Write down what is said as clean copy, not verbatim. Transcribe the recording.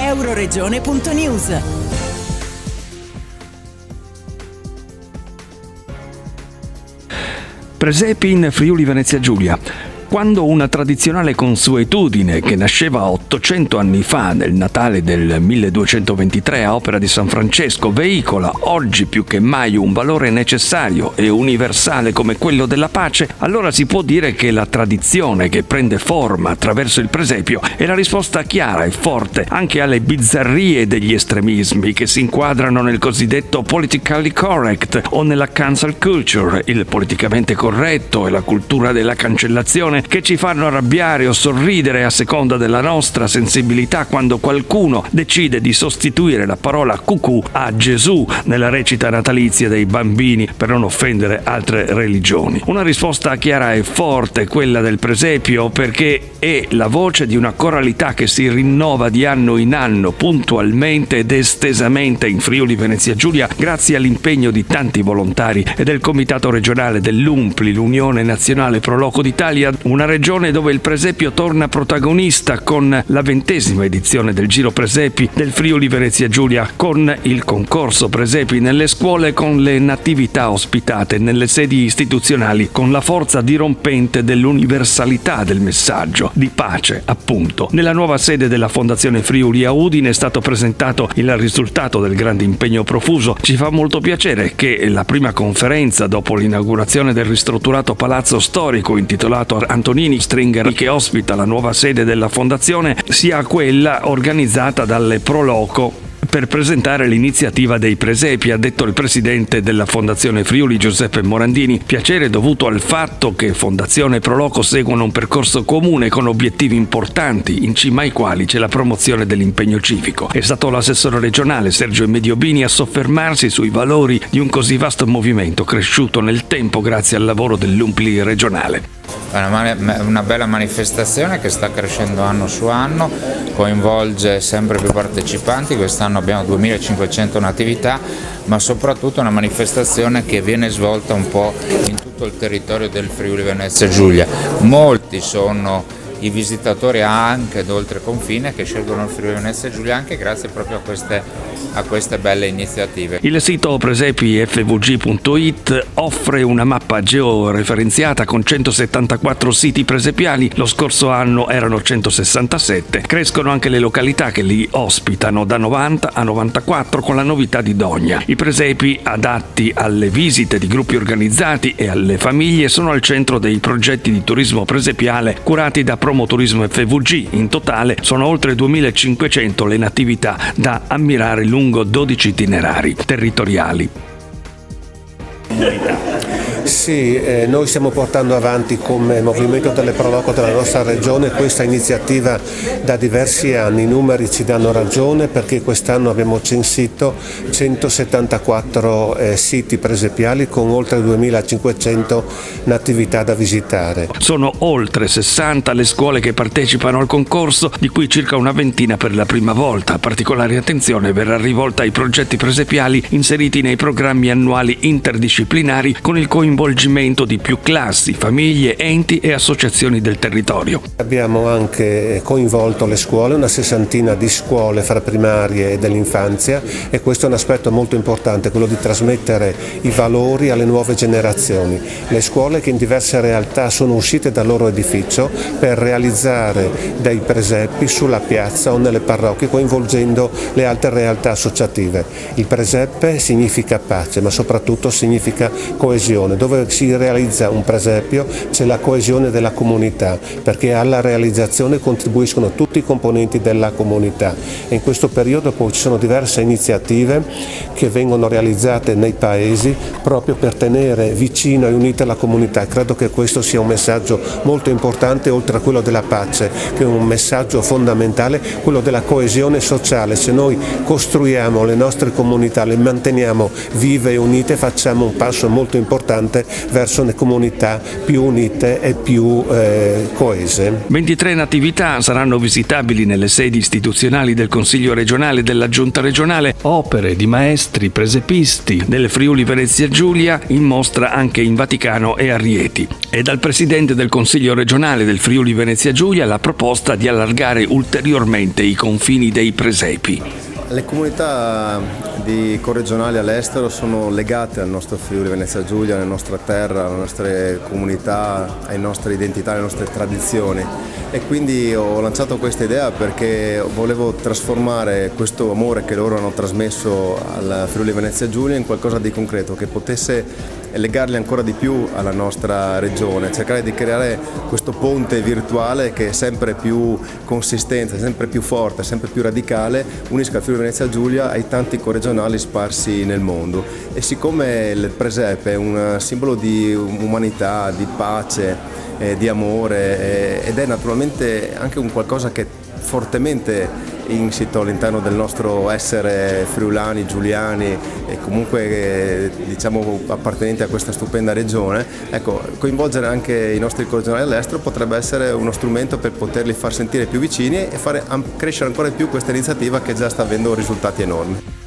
Euroregione.news. Presepi in Friuli Venezia Giulia. Quando una tradizionale consuetudine che nasceva 800 anni fa, nel Natale del 1223 a opera di San Francesco, veicola oggi più che mai un valore necessario e universale come quello della pace, allora si può dire che la tradizione che prende forma attraverso il presepio è la risposta chiara e forte anche alle bizzarrie degli estremismi che si inquadrano nel cosiddetto politically correct o nella cancel culture, il politicamente corretto e la cultura della cancellazione, che ci fanno arrabbiare o sorridere a seconda della nostra sensibilità quando qualcuno decide di sostituire la parola cucù a Gesù nella recita natalizia dei bambini per non offendere altre religioni. Una risposta chiara e forte, quella del presepio, perché è la voce di una coralità che si rinnova di anno in anno puntualmente ed estesamente in Friuli Venezia Giulia grazie all'impegno di tanti volontari e del comitato regionale dell'UNPLI, l'Unione Nazionale Pro Loco d'Italia, una regione dove il presepio torna protagonista con la 20ª edizione del Giro Presepi del Friuli Venezia Giulia, con il concorso Presepi nelle scuole, con le natività ospitate nelle sedi istituzionali, con la forza dirompente dell'universalità del messaggio, di pace appunto. Nella nuova sede della Fondazione Friuli a Udine è stato presentato il risultato del grande impegno profuso. Ci fa molto piacere che la prima conferenza dopo l'inaugurazione del ristrutturato palazzo storico intitolato Antonini Stringer, che ospita la nuova sede della fondazione, sia quella organizzata dalle Pro Loco per presentare l'iniziativa dei presepi, ha detto il presidente della Fondazione Friuli Giuseppe Morandini. Piacere dovuto al fatto che Fondazione e Pro Loco seguono un percorso comune con obiettivi importanti, in cima ai quali c'è la promozione dell'impegno civico. È stato l'assessore regionale Sergio Mediobini a soffermarsi sui valori di un così vasto movimento cresciuto nel tempo grazie al lavoro dell'UNPLI regionale. Una bella manifestazione che sta crescendo anno su anno, coinvolge sempre più partecipanti. Quest'anno abbiamo 2500 attività, ma soprattutto una manifestazione che viene svolta un po' in tutto il territorio del Friuli Venezia Giulia. Molti sono i visitatori anche d'oltre confine che scelgono il Friuli Venezia Giulia anche grazie proprio a queste belle iniziative. Il sito presepifvg.it offre una mappa georeferenziata con 174 siti presepiali. Lo scorso anno erano 167. Crescono anche le località che li ospitano, da 90 a 94, con la novità di Dogna. I presepi adatti alle visite di gruppi organizzati e alle famiglie sono al centro dei progetti di turismo presepiale curati da Promoturismo FVG. In totale sono oltre 2500 le natività da ammirare lungo 12 itinerari territoriali. Sì, noi stiamo portando avanti come Movimento delle Pro Loco della nostra regione questa iniziativa da diversi anni. I numeri ci danno ragione perché quest'anno abbiamo censito 174 siti presepiali con oltre 2500 natività da visitare. Sono oltre 60 le scuole che partecipano al concorso, di cui circa una ventina per la prima volta. Particolare attenzione verrà rivolta ai progetti presepiali inseriti nei programmi annuali interdisciplinari con il coinvolgimento di più classi, famiglie, enti e associazioni del territorio. Abbiamo anche coinvolto le scuole, una sessantina di scuole fra primarie e dell'infanzia, e questo è un aspetto molto importante, quello di trasmettere i valori alle nuove generazioni. Le scuole che in diverse realtà sono uscite dal loro edificio per realizzare dei presepi sulla piazza o nelle parrocchie coinvolgendo le altre realtà associative. Il presepe significa pace, ma soprattutto significa coesione. Dove si realizza un presepio c'è la coesione della comunità, perché alla realizzazione contribuiscono tutti i componenti della comunità, e in questo periodo poi ci sono diverse iniziative che vengono realizzate nei paesi proprio per tenere vicino e unita la comunità. Credo che questo sia un messaggio molto importante, oltre a quello della pace, che è un messaggio fondamentale, quello della coesione sociale. Se noi costruiamo le nostre comunità, le manteniamo vive e unite, facciamo un passo molto importante volte verso le comunità più unite e più coese. 23 natività saranno visitabili nelle sedi istituzionali del Consiglio regionale e della Giunta regionale, opere di maestri presepisti del Friuli Venezia Giulia in mostra anche in Vaticano e a Rieti. E dal Presidente del Consiglio regionale del Friuli Venezia Giulia la proposta di allargare ulteriormente i confini dei presepi. Le comunità di corregionali all'estero sono legate al nostro Friuli Venezia Giulia, alla nostra terra, alle nostre comunità, alle nostre identità, alle nostre tradizioni, e quindi ho lanciato questa idea perché volevo trasformare questo amore che loro hanno trasmesso al Friuli Venezia Giulia in qualcosa di concreto che potesse legarli ancora di più alla nostra regione, cercare di creare questo ponte virtuale che è sempre più consistente, sempre più forte, sempre più radicale, unisca il Friuli Venezia Giulia ai tanti corregionali sparsi nel mondo. E siccome il presepe è un simbolo di umanità, di pace, di amore, ed è naturalmente anche un qualcosa che fortemente insito all'interno del nostro essere friulani, giuliani e comunque diciamo appartenenti a questa stupenda regione, ecco, coinvolgere anche i nostri corregionali all'estero potrebbe essere uno strumento per poterli far sentire più vicini e fare crescere ancora di più questa iniziativa che già sta avendo risultati enormi.